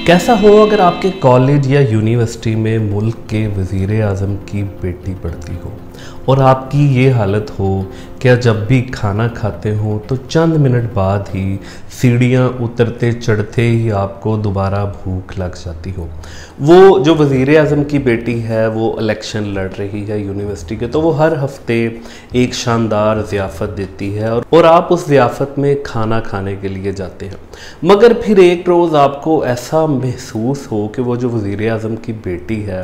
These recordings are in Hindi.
कैसा हो अगर आपके कॉलेज या यूनिवर्सिटी में मुल्क के वज़ीर आज़म की बेटी पढ़ती हो और आपकी ये हालत हो कि जब भी खाना खाते हो तो चंद मिनट बाद ही सीढ़ियाँ उतरते चढ़ते ही आपको दोबारा भूख लग जाती हो। वो जो वज़ीर आज़म की बेटी है वो इलेक्शन लड़ रही है यूनिवर्सिटी के, तो वो हर हफ्ते एक शानदार ज़ियाफ़त देती है और आप उस ज़ियाफ़त में खाना खाने के लिए जाते हैं। मगर फिर एक रोज़ आपको ऐसा महसूस हो कि वो जो वज़ीर आज़म की बेटी है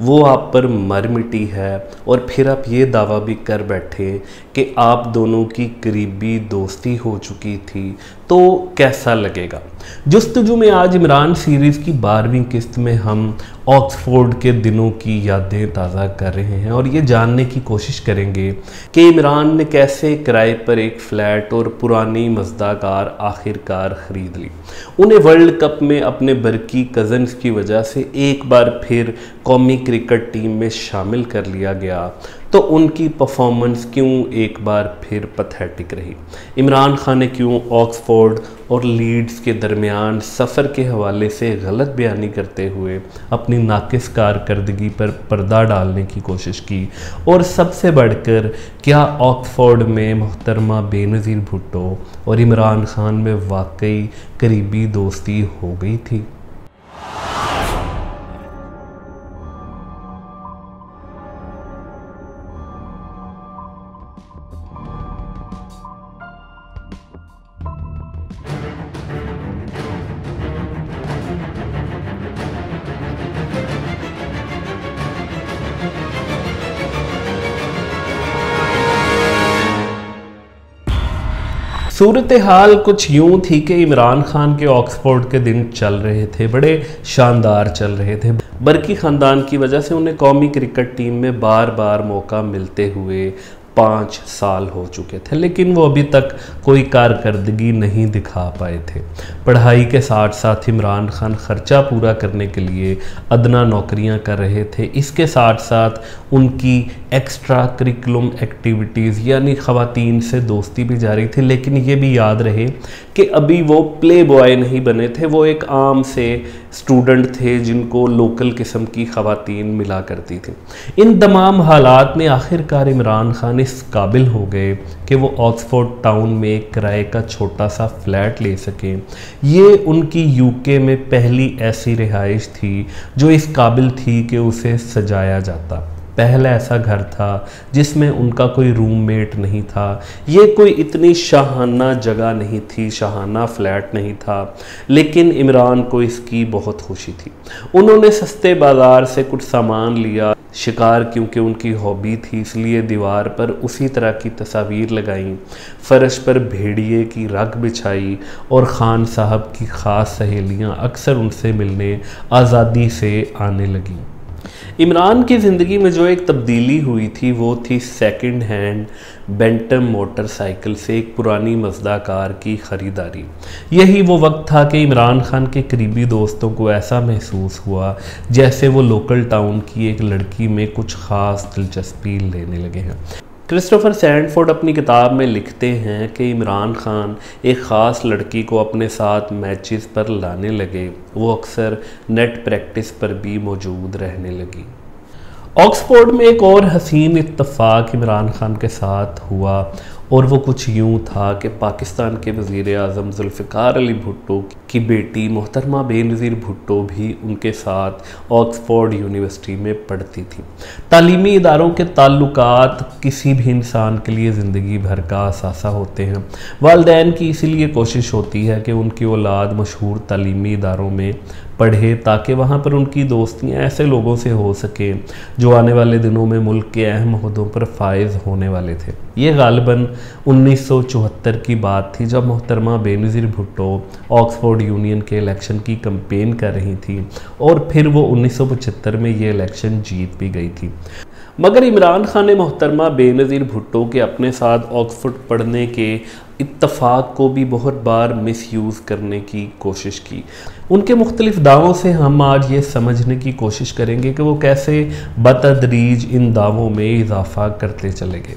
वो आप पर मर मिटी है और फिर आप ये दावा भी कर बैठे कि आप दोनों की करीबी दोस्ती हो चुकी थी, तो कैसा लगेगा। जुस्तजू में आज इमरान सीरीज़ की 12वीं किस्त में हम ऑक्सफोर्ड के दिनों की यादें ताज़ा कर रहे हैं और ये जानने की कोशिश करेंगे कि इमरान ने कैसे किराए पर एक फ़्लैट और पुरानी मज़दा कार आखिरकार ख़रीद ली। उन्हें वर्ल्ड कप में अपने बरकी कज़न्स की वजह से एक बार फिर कौमी क्रिकेट टीम में शामिल कर लिया गया, तो उनकी परफॉर्मेंस क्यों एक बार फिर पैथेटिक रही। इमरान खान ने क्यों ऑक्सफोर्ड और लीड्स के दरमियान सफ़र के हवाले से गलत बयानी करते हुए अपनी नाकिस कारकर्दगी पर पर्दा डालने की कोशिश की, और सबसे बढ़कर क्या ऑक्सफोर्ड में मोहतरमा बेनज़ीर भुट्टो और इमरान खान में वाकई करीबी दोस्ती हो गई थी। सूरत हाल कुछ यूं थी कि इमरान खान के ऑक्सफोर्ड के दिन चल रहे थे, बड़े शानदार चल रहे थे। बरकी ख़ानदान की वजह से उन्हें कौमी क्रिकेट टीम में बार बार मौका मिलते हुए 5 साल हो चुके थे, लेकिन वो अभी तक कोई कारकर्दगी नहीं दिखा पाए थे। पढ़ाई के साथ साथ इमरान खान ख़र्चा पूरा करने के लिए अदना नौकरियां कर रहे थे। इसके साथ साथ उनकी एक्स्ट्रा करिकुलम एक्टिविटीज़ यानी ख़वातीन से दोस्ती भी जारी थी। लेकिन ये भी याद रहे कि अभी वो प्ले बॉय नहीं बने थे, वो एक आम से स्टूडेंट थे जिनको लोकल किस्म की ख़वातीन मिला करती थी। इन तमाम हालात में आखिरकार इमरान खान इस काबिल हो गए कि वो ऑक्सफोर्ड टाउन में एक किराए का छोटा सा फ्लैट ले सकें। ये उनकी यूके में पहली ऐसी रिहाइश थी जो इस काबिल थी कि उसे सजाया जाता। पहला ऐसा घर था जिसमें उनका कोई रूममेट नहीं था। ये कोई इतनी शाहाना जगह नहीं थी, शाहाना फ्लैट नहीं था, लेकिन इमरान को इसकी बहुत खुशी थी। उन्होंने सस्ते बाज़ार से कुछ सामान लिया। शिकार क्योंकि उनकी हॉबी थी, इसलिए दीवार पर उसी तरह की तस्वीर लगाई, फ़र्श पर भेड़िए की रग बिछाई और ख़ान साहब की ख़ास सहेलियाँ अक्सर उनसे मिलने आज़ादी से आने लगीं। इमरान की ज़िंदगी में जो एक तब्दीली हुई थी वो थी सेकंड हैंड बेंटम मोटरसाइकिल से एक पुरानी मज़दा कार की ख़रीदारी। यही वो वक्त था कि इमरान खान के करीबी दोस्तों को ऐसा महसूस हुआ जैसे वो लोकल टाउन की एक लड़की में कुछ ख़ास दिलचस्पी लेने लगे हैं। क्रिस्टोफर सैंडफोर्ड अपनी किताब में लिखते हैं कि इमरान खान एक ख़ास लड़की को अपने साथ मैचेस पर लाने लगे। वो अक्सर नेट प्रैक्टिस पर भी मौजूद रहने लगी। ऑक्सफोर्ड में एक और हसीन इत्तफ़ाक़ इमरान खान के साथ हुआ और वो कुछ यूँ था कि पाकिस्तान के वज़ीर आज़म ज़ुल्फ़िकार अली भुट्टो की बेटी मोहतरमा बेनज़ीर भुट्टो भी उनके साथ ऑक्सफोर्ड यूनिवर्सिटी में पढ़ती थी। तालीमी इदारों के ताल्लुकात किसी भी इंसान के लिए ज़िंदगी भर का असासा होते हैं। वालिदैन की इसीलिए कोशिश होती है कि उनकी औलाद मशहूर तालीमी इदारों में पढ़े ताकि वहाँ पर उनकी दोस्तियाँ ऐसे लोगों से हो सकें जो आने वाले दिनों में मुल्क के अहम ओहदों पर फायज़ होने वाले थे। ये गालिबन 1974 की बात थी जब मोहतरमा बेनज़ीर भुट्टो ऑक्सफोर्ड यूनियन के इलेक्शन की कैंपेन कर रही थी और फिर वो 1975 में ये इलेक्शन जीत भी गई थी। मगर इमरान खान ने मोहतरमा बेनज़ीर भुट्टो के अपने साथ ऑक्सफोर्ड पढ़ने के इत्तफ़ाक़ को भी बहुत बार मिसयूज़ करने की कोशिश की। उनके मुख्तलिफ़ दावों से हम आज ये समझने की कोशिश करेंगे कि वो कैसे बतदरीज इन दावों में इजाफ़ा करते चले गए।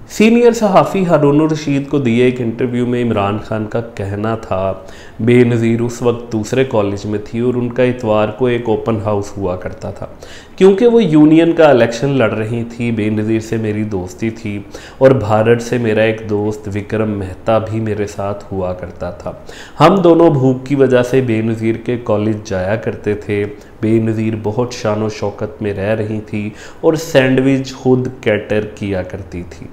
सीनियर सहाफ़ी हारून रशीद को दिए एक इंटरव्यू में इमरान खान का कहना था, बेनज़ीर उस वक्त दूसरे कॉलेज में थी और उनका इतवार को एक ओपन हाउस हुआ करता था। क्योंकि वो यूनियन का इलेक्शन लड़ रही थी, बेनज़ीर से मेरी दोस्ती थी और भारत से मेरा एक दोस्त विक्रम मेहता भी मेरे साथ हुआ करता था। हम दोनों भूख की वजह से बेनज़ीर के कॉलेज जाया करते थे। बेनज़ीर बहुत शान शौकत में रह रही थी और सैंडविच खुद कैटर किया करती थी।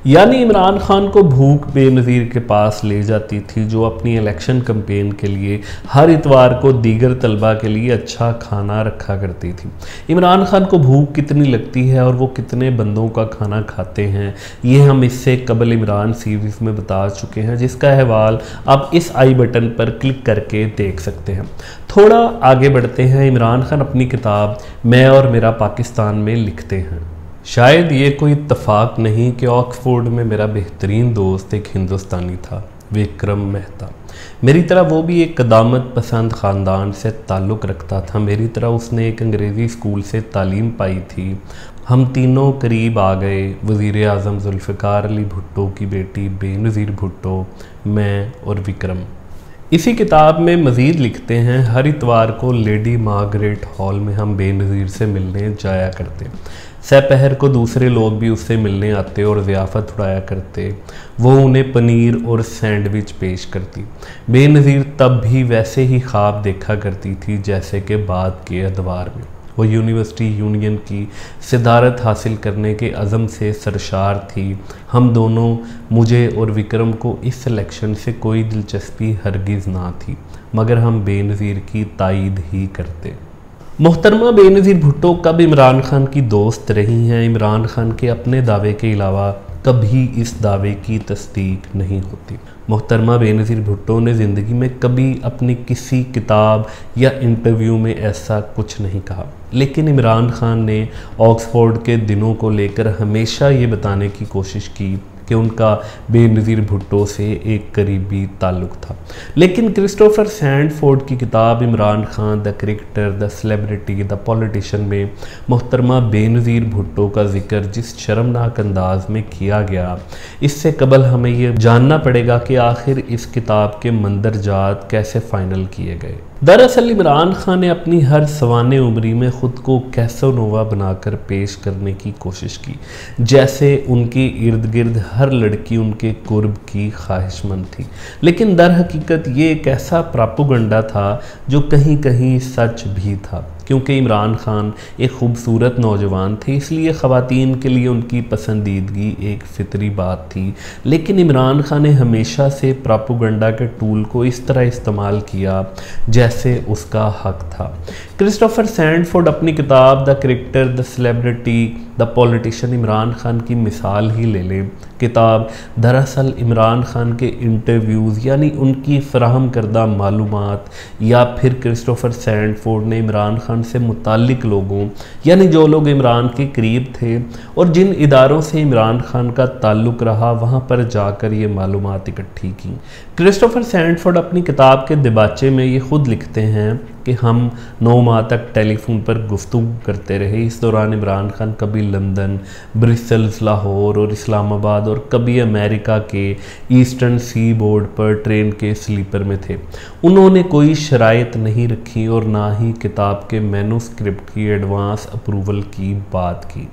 यानी इमरान खान को भूख बेनज़ीर के पास ले जाती थी, जो अपनी इलेक्शन कैंपेन के लिए हर इतवार को दीगर तलबा के लिए अच्छा खाना रखा करती थी। इमरान खान को भूख कितनी लगती है और वो कितने बंदों का खाना खाते हैं, ये हम इससे कबल इमरान सीरीज़ में बता चुके हैं, जिसका अहवाल आप इस आई बटन पर क्लिक करके देख सकते हैं। थोड़ा आगे बढ़ते हैं। इमरान खान अपनी किताब मैं और मेरा पाकिस्तान में लिखते हैं, शायद ये कोई इत्तफाक नहीं कि ऑक्सफोर्ड में मेरा बेहतरीन दोस्त एक हिंदुस्तानी था, विक्रम मेहता। मेरी तरह वो भी एक क़दामत पसंद ख़ानदान से ताल्लुक़ रखता था। मेरी तरह उसने एक अंग्रेज़ी स्कूल से तालीम पाई थी। हम तीनों करीब आ गए। वज़ीर आज़म ज़ुल्फ़िकार अली भुट्टो की बेटी बेनज़ीर भुट्टो, मैं और विक्रम। इसी किताब में मज़ीद लिखते हैं, हर इतवार को लेडी मार्गरेट हॉल में हम बेनज़ीर से मिलने जाया करते। सपहर को दूसरे लोग भी उससे मिलने आते और ज़ियाफ़त उड़ाया करते। वो उन्हें पनीर और सैंडविच पेश करती। बेनज़ीर तब भी वैसे ही ख्वाब देखा करती थी जैसे कि बाद के अदवार में। वो यूनिवर्सिटी यूनियन की सदारत हासिल करने के अज़म से सरशार थी। हम दोनों, मुझे और विक्रम को इस सिलेक्शन से कोई दिलचस्पी हरगिज़ ना थी, मगर हम बेनज़ीर की तायीद ही करते। मोहतरमा बेनज़ीर भुट्टो कब इमरान खान की दोस्त रही हैं, इमरान खान के अपने दावे के अलावा कभी इस दावे की तस्दीक नहीं होती। मोहतरमा बेनज़ीर भुट्टो ने ज़िंदगी में कभी अपनी किसी किताब या इंटरव्यू में ऐसा कुछ नहीं कहा, लेकिन इमरान खान ने ऑक्सफोर्ड के दिनों को लेकर हमेशा ये बताने की कोशिश की कि उनका बेनज़ीर भुट्टो से एक करीबी ताल्लुक़ था। लेकिन क्रिस्टोफर सैंडफोर्ड की किताब Imran Khan the cricketer, the celebrity, the politician में मोहतरमा बेनज़ीर भुट्टो का जिक्र जिस शर्मनाक अंदाज में किया गया, इससे कबल हमें यह जानना पड़ेगा कि आखिर इस किताब के मंदरजात कैसे फ़ाइनल किए गए। दरअसल इमरान खान ने अपनी हर सवाने उम्री में ख़ुद को कैसोनोवा बनाकर पेश करने की कोशिश की, जैसे उनके इर्द गिर्द हर लड़की उनके कुर्ब की ख्वाहिशमंद थी। लेकिन दर हकीकत ये एक ऐसा प्रोपेगेंडा था जो कहीं कहीं सच भी था, क्योंकि इमरान खान एक खूबसूरत नौजवान थे, इसलिए ख़वातीन के लिए उनकी पसंदीदगी एक फ़ितरी बात थी। लेकिन इमरान खान ने हमेशा से प्रोपेगेंडा के टूल को इस तरह इस्तेमाल किया जैसे उसका हक था। क्रिस्टोफर सैंडफोर्ड अपनी किताब the cricketer, the celebrity, the politician Imran Khan की मिसाल ही ले लें। किताब दरअसल इमरान खान के इंटरव्यूज़ यानी उनकी फ़राहम करदा मालूमात, या फिर क्रिस्टोफर सैंडफोर्ड ने इमरान खान से मुताल्लिक लोगों यानी जो लोग इमरान के करीब थे और जिन इदारों से इमरान खान का ताल्लुक़ रहा, वहाँ पर जाकर ये मालूमात इकट्ठी की। क्रिस्टोफर सैंडफोर्ड अपनी किताब के दिबाचे में ये ख़ुद लिखते हैं कि हम 9 माह तक टेलीफोन पर गुफ्तगू करते रहे। इस दौरान इमरान खान कभी लंदन, ब्रिसल्स, लाहौर और इस्लामाबाद और कभी अमेरिका के ईस्टर्न सी बोर्ड पर ट्रेन के स्लीपर में थे। उन्होंने कोई शराइत नहीं रखी और ना ही किताब के मैन्युस्क्रिप्ट की एडवांस अप्रूवल की बात की।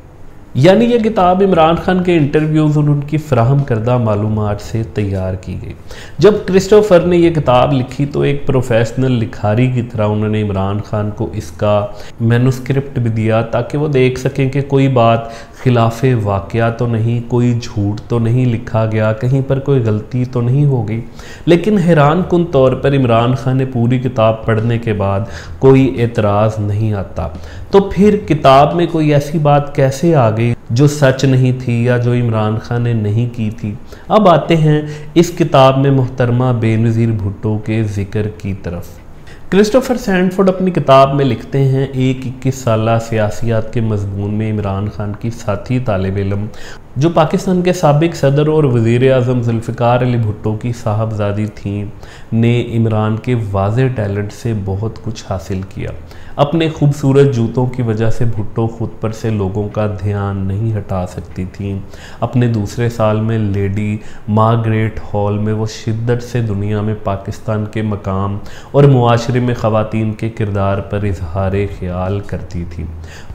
यानी यह किताब इमरान खान के इंटरव्यूज़ और उनकी फ़राहम करदा मालूमात से तैयार की गई। जब क्रिस्टोफर ने यह किताब लिखी तो एक प्रोफेशनल लिखारी की तरह उन्होंने इमरान खान को इसका मैन्युस्क्रिप्ट भी दिया ताकि वो देख सकें कि कोई बात खिलाफ़े वाक़या तो नहीं, कोई झूठ तो नहीं लिखा गया, कहीं पर कोई गलती तो नहीं हो गई। लेकिन हैरान कुन तौर पर इमरान खान ने पूरी किताब पढ़ने के बाद कोई एतराज़ नहीं आता। तो फिर किताब में कोई ऐसी बात कैसे आ गई जो सच नहीं थी या जो इमरान खान ने नहीं की थी। अब आते हैं इस किताब में मोहतरमा बेनज़ीर भुट्टो के ज़िक्र की तरफ। क्रिस्टोफर सैंडफोर्ड अपनी किताब में लिखते हैं, एक 21 साला सियासियात के मजमून में इमरान खान की साथी तालिब इल्म जो पाकिस्तान के साबिक सदर और वज़ीर आज़म ज़ुल्फ़िकार अली भुट्टो की साहबजादी थीं, ने इमरान के वाज़े टैलेंट से बहुत कुछ हासिल किया। अपने खूबसूरत जूतों की वजह से भुट्टो खुद पर से लोगों का ध्यान नहीं हटा सकती थीं। अपने दूसरे साल में लेडी मार्गरेट हॉल में वो शिद्दत से दुनिया में पाकिस्तान के मकाम और मुआशरे में ख़वातीन के किरदार पर इजहार ख्याल करती थी।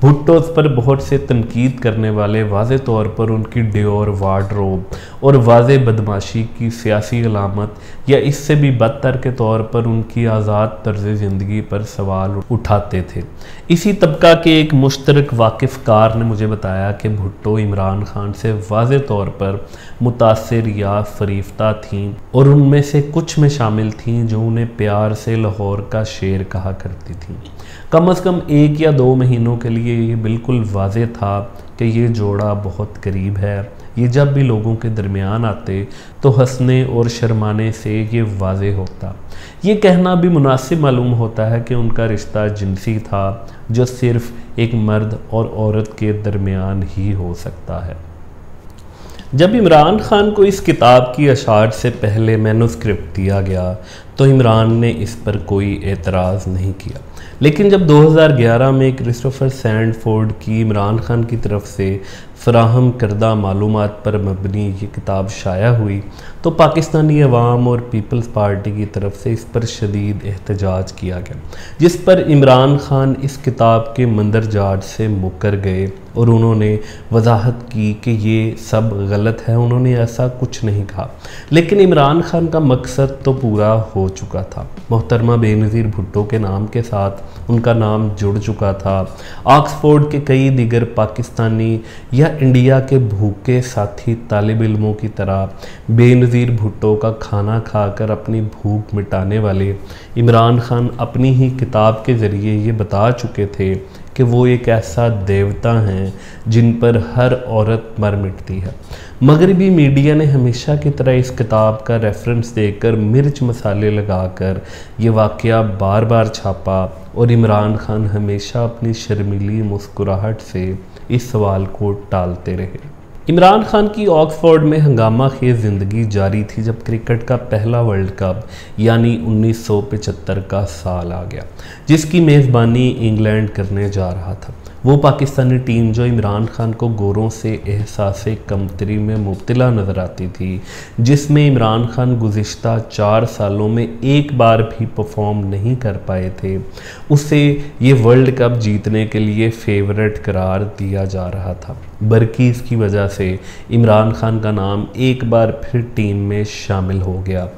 भुट्टो पर बहुत से तनकीद करने वाले वाज़े तौर पर उनकी डियोर वार्डरोब और वाज़े बदमाशी की सियासी अलामत या इससे भी बदतर के तौर पर उनकी आज़ाद तर्ज ज़िंदगी पर सवाल उठाते थे। इसी तबका के एक मुश्तरक वाकिफ़कार ने मुझे बताया कि भुट्टो इमरान खान से वाज़े तौर पर मुतासिर या फरीफ्ता थीं और उनमें से कुछ में शामिल थीं जो उन्हें प्यार से लाहौर का शेर कहा करती थीं। कम से कम 1 या 2 महीनों के लिए ये बिल्कुल वाज़े था कि ये जोड़ा बहुत करीब है। ये जब भी लोगों के दरमियान आते तो हंसने और शर्माने से ये वाज़े होता। ये कहना भी मुनासिब मालूम होता है कि उनका रिश्ता जिनसी था जो सिर्फ एक मर्द और औरत के दरमियान ही हो सकता है। जब इमरान खान को इस किताब की अशार से पहले मैन्युस्क्रिप्ट दिया गया तो इमरान ने इस पर कोई एतराज़ नहीं किया, लेकिन जब 2011 में क्रिस्टोफर सैंडफोर्ड की इमरान खान की तरफ से फ़राहम करदा मालूमात पर मबनी ये किताब शाया हुई तो पाकिस्तानी अवाम और पीपल्स पार्टी की तरफ से इस पर शदीद एहतजाज किया गया, जिस पर इमरान खान इस किताब के मंदरजात से मुकर गए और उन्होंने वजाहत की कि ये सब गलत है। उन्होंने ऐसा कुछ नहीं कहा, लेकिन इमरान खान का मकसद तो पूरा हो चुका था। मोहतरमा बेनज़ीर भुट्टो के नाम के साथ उनका नाम जुड़ चुका था। ऑक्सफोर्ड के कई दिगर पाकिस्तानी या इंडिया के भूखे साथी तालिब इल्मों की तरह बेनज़ीर भुट्टो का खाना खाकर अपनी भूख मिटाने वाले इमरान खान अपनी ही किताब के ज़रिए ये बता चुके थे कि वो एक ऐसा देवता हैं जिन पर हर औरत मर मिटती है। मगरबी मीडिया ने हमेशा की तरह इस किताब का रेफरेंस देकर मिर्च मसाले लगाकर ये वाक़या बार बार छापा और इमरान खान हमेशा अपनी शर्मीली मुस्कुराहट से इस सवाल को टालते रहे। इमरान खान की ऑक्सफोर्ड में हंगामा खेज ज़िंदगी जारी थी जब क्रिकेट का पहला वर्ल्ड कप यानी 1975 का साल आ गया, जिसकी मेज़बानी इंग्लैंड करने जा रहा था। वो पाकिस्तानी टीम जो इमरान खान को गोरों से एहसास कमतरी में मुब्तला नज़र आती थी, जिसमें इमरान खान गुज़िश्ता 4 सालों में एक बार भी परफॉर्म नहीं कर पाए थे, उसे ये वर्ल्ड कप जीतने के लिए फेवरेट करार दिया जा रहा था। बल्कि इसकी वजह से इमरान खान का नाम एक बार फिर टीम में शामिल हो गया।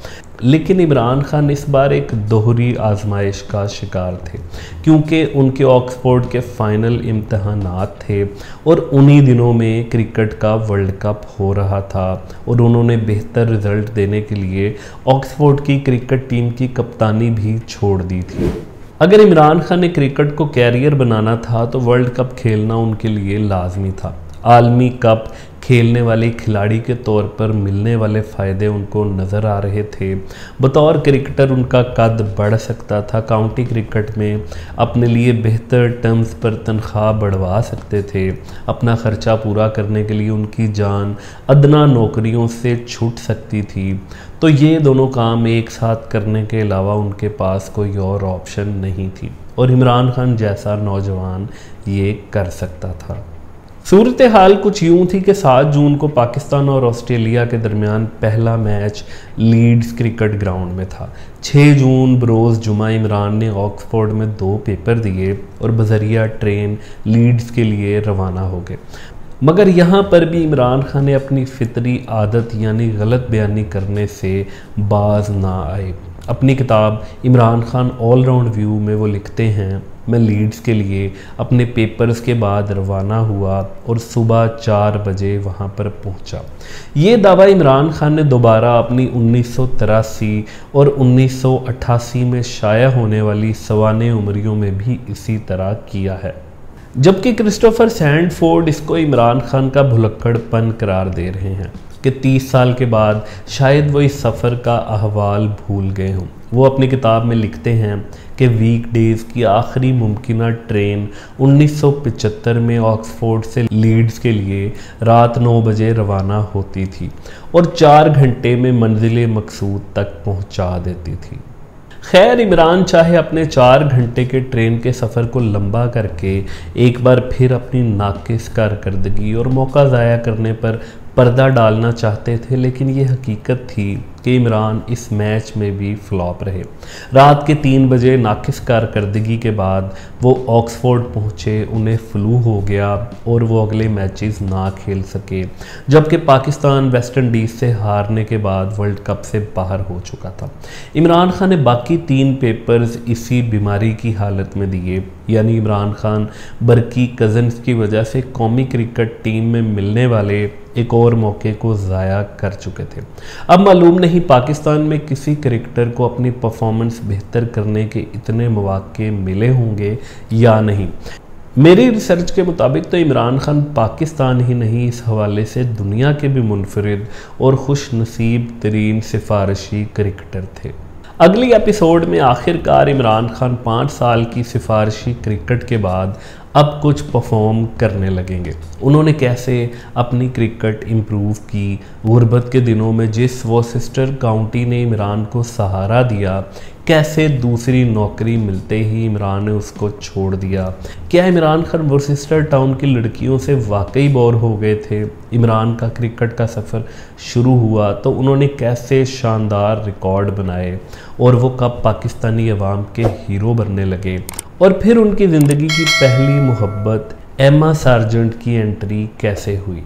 लेकिन इमरान खान इस बार एक दोहरी आजमाइश का शिकार थे, क्योंकि उनके ऑक्सफोर्ड के फाइनल इम्तहानात थे और उन्हीं दिनों में क्रिकेट का वर्ल्ड कप हो रहा था और उन्होंने बेहतर रिजल्ट देने के लिए ऑक्सफोर्ड की क्रिकेट टीम की कप्तानी भी छोड़ दी थी। अगर इमरान खान ने क्रिकेट को कैरियर बनाना था तो वर्ल्ड कप खेलना उनके लिए लाजमी था। आलमी कप खेलने वाले खिलाड़ी के तौर पर मिलने वाले फ़ायदे उनको नज़र आ रहे थे। बतौर क्रिकेटर उनका कद बढ़ सकता था, काउंटी क्रिकेट में अपने लिए बेहतर टर्म्स पर तनख्वाह बढ़वा सकते थे, अपना ख़र्चा पूरा करने के लिए उनकी जान अदना नौकरियों से छूट सकती थी। तो ये दोनों काम एक साथ करने के अलावा उनके पास कोई और ऑप्शन नहीं थी और इमरान खान जैसा नौजवान ये कर सकता था। सूरत हाल कुछ यूँ थी कि 7 जून को पाकिस्तान और ऑस्ट्रेलिया के दरमियान पहला मैच लीड्स क्रिकेट ग्राउंड में था। 6 जून बरोज़ जुमा इमरान ने ऑक्सफोर्ड में 2 पेपर दिए और बज़रिया ट्रेन लीड्स के लिए रवाना हो गए। मगर यहाँ पर भी इमरान खान ने अपनी फितरी आदत यानी गलत बयानी करने से बाज ना आए। अपनी किताब Imran Khan all round view में वो लिखते हैं, मैं लीड्स के लिए अपने पेपर्स के बाद रवाना हुआ और सुबह 4 बजे वहाँ पर पहुँचा। ये दावा इमरान खान ने दोबारा अपनी 1983 और 1988 में शाया होने वाली सवाने उमरियों में भी इसी तरह किया है, जबकि क्रिस्टोफर सैंडफोर्ड इसको इमरान खान का भुलक्कड़पन करार दे रहे हैं कि 30 साल के बाद शायद वो इस सफ़र का अहवाल भूल गए हों। वो अपनी किताब में लिखते हैं कि वीकडेज़ की आखिरी मुमकिना ट्रेन 1975 में ऑक्सफोर्ड से लीड्स के लिए रात 9 बजे रवाना होती थी और 4 घंटे में मंजिल मकसूद तक पहुंचा देती थी। खैर, इमरान चाहे अपने 4 घंटे के ट्रेन के सफ़र को लंबा करके एक बार फिर अपनी नाकिस कारकर्दगी और मौका ज़ाया करने पर पर्दा डालना चाहते थे, लेकिन ये हकीकत थी कि इमरान इस मैच में भी फ्लॉप रहे। रात के 3 बजे नाकिस कारकर्दगी के बाद वो ऑक्सफोर्ड पहुँचे, उन्हें फ्लू हो गया और वो अगले मैचेस ना खेल सके, जबकि पाकिस्तान वेस्ट इंडीज़ से हारने के बाद वर्ल्ड कप से बाहर हो चुका था। इमरान खान ने बाकी 3 पेपर्स इसी बीमारी की हालत में दिए, यानी इमरान खान बरकी कज़न्स की वजह से कौमी क्रिकेट टीम में मिलने वाले एक और मौके को ज़ाया कर चुके थे। अब मालूम नहीं पाकिस्तान में किसी क्रिकेटर को अपनी परफॉर्मेंस बेहतर करने के इतने मौके मिले होंगे या नहीं। मेरी रिसर्च के मुताबिक तो इमरान खान पाकिस्तान ही नहीं, इस हवाले से दुनिया के भी मुनफरिद और खुश नसीब तरीन सिफारशी क्रिकेटर थे। अगली एपिसोड में आखिरकार इमरान खान 5 साल की सिफारशी क्रिकेट के बाद अब कुछ परफॉर्म करने लगेंगे। उन्होंने कैसे अपनी क्रिकेट इम्प्रूव की, गुर्बत के दिनों में जिस वॉसिस्टर काउंटी ने इमरान को सहारा दिया, कैसे दूसरी नौकरी मिलते ही इमरान ने उसको छोड़ दिया, क्या इमरान खान वॉसिस्टर टाउन की लड़कियों से वाकई बोर हो गए थे। इमरान का क्रिकेट का सफ़र शुरू हुआ तो उन्होंने कैसे शानदार रिकॉर्ड बनाए और वो कब पाकिस्तानी अवाम के हीरो बनने लगे, और फिर उनकी ज़िंदगी की पहली मोहब्बत एम्मा सार्जेंट की एंट्री कैसे हुई।